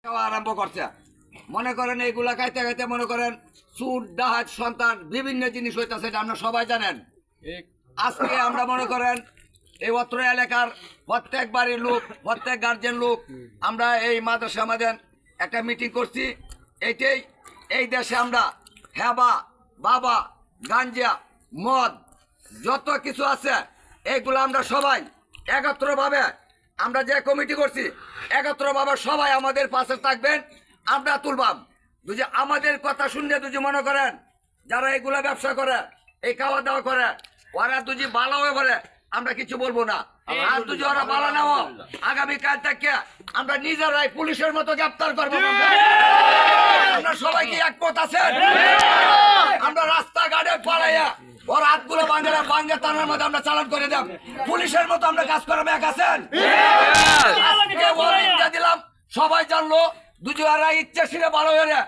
আরম্ভ করছে। মনে করেন এইগুলা খাইতে খাইতে মনে করেন চুর ডাহাত সন্তান বিভিন্ন জিনিস হইতেছে, এটা আপনারা সবাই জানেন। আজকে আমরা মনে করেন এই অত্র এলাকার প্রত্যেক বাড়ির লোক, প্রত্যেক গার্জেন লোক আমরা এই মাদ্রাসা আমাদের একটা মিটিং করছি। এইটাই এই দেশে আমরা হেবা বাবা গাঞ্জা মদ যত কিছু আছে এইগুলো আমরা সবাই একত্রভাবে আমরা যে কমিটি করছি একত্রভাবে সবাই আমাদের পাশে থাকবেন, আমরা তুলবাম। যদি আমাদের কথা শুনলে যদি মনে করেন যারা এইগুলা ব্যবসা করে এই খাওয়া দাওয়া করে ওরা যদি ভালো হয়ে করে আমরা কিছু বলবো না। আর যদি ওরা ভালো না হোক আগামীকাল থেকে আমরা নিজেরাই পুলিশের মতো গ্রেপ্তার করবো। আমরা সবাই কি একমত আছেন? আমরা রাস্তাঘাটে পালাইয়া ওর হাতগুলো ভাঙ্গে টানার মধ্যে আমরা চালান করে দেব, পুলিশের মতো আমরা কাজ করবো। এক আছেন? দিলাম সবাই জানলো দুজোয়ারা ইচ্ছা ছিল ভালো হয়ে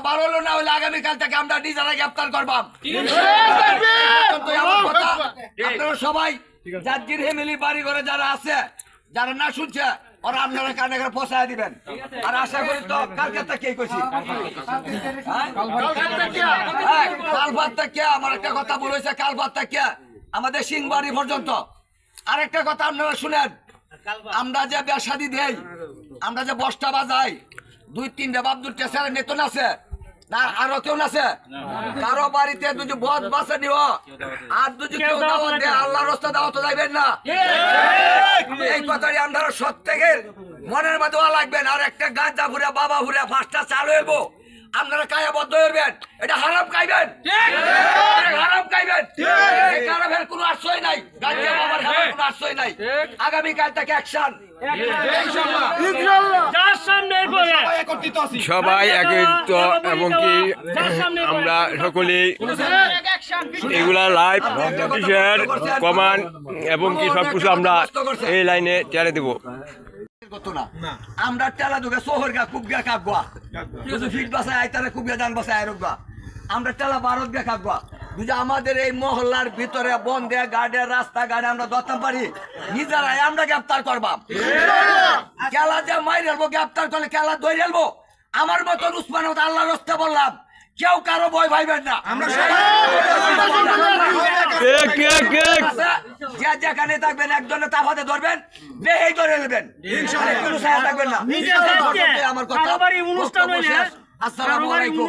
ভালো হলো না হলে আগামীকাল থেকে আমরা নিজেরা গ্রেপ্তার করবাম। আপনারা সবাই যার ফ্যামিলি বাড়ি ঘরে যারা আছে যারা না শুনছে ওরা আপনারা কানে করে পৌঁছায় দিবেন। আর আশা করি তো কালকে থেকে কইছি কালবাদ থেকে আমার একটা কথা বলেছে, কালবাদ থেকে আমাদের সিংবাড়ি পর্যন্ত। আরেকটা কথা আপনারা শুনেন, আমরা যে ব্যবসাদি দেই, আমরা যে বস্তা বাজাই, 2-3টা বাবদুর টেসারের নেতন আছে না, আরো কেউ আছে কারো বাড়িতে যদি বদ বাসে নিও আর যদি কেউ দাওয়াত দেয় আল্লাহর রাস্তা দাওয়াত যাইবেন না। এই কথাটি আপনারা প্রত্যেকের মনের মধ্যে লাগবেন। আর একটা গাঁজা ঘুরে বাবা ঘুরে 5টা চালু হইব, আপনারা কায়াবদ্ধ হইবেন, এটা হারাম খাইবেন, হারাম খাইবেন। এই কারামের কোনো আশ্রয় নাই, গাঁজা বাবার খাবার কোনো আশ্রয় নাই। আগামীকাল থেকে অ্যাকশন সবাই একত্রিত এবং কি আমরা সকলেই এগুলা লাইভ শেয়ার কমান এবং কি সবকিছু আমরা এই লাইনে ছেড়ে দেবো। আমরা টেলা দুগে শহর গা খুব গা কাকবা ফিট বাসায় আইতারে খুব দান বাসায় আরোগা আমরা টেলা ভারত গা কাকবা। যদি আমাদের এই মহল্লার ভিতরে বন্ধে গাড়ি রাস্তা গাড়ি আমরা ধরতে পারি নিজেরাই আমরা গ্রেপ্তার করবাম। খেলা যে মাই রেলবো গ্রেপ্তার করলে খেলা ধরে রেলবো। আমার মতন উসমান আল্লাহ রাস্তা বললাম, কেউ কারো ভয় ভাইবেন না। আমরা যেখানে থাকবেন একজনে তাফাতে ধরবেন, বেহেই ধরে নেবেন, থাকবেন না। আমার কথা আসসালামু আলাইকুম।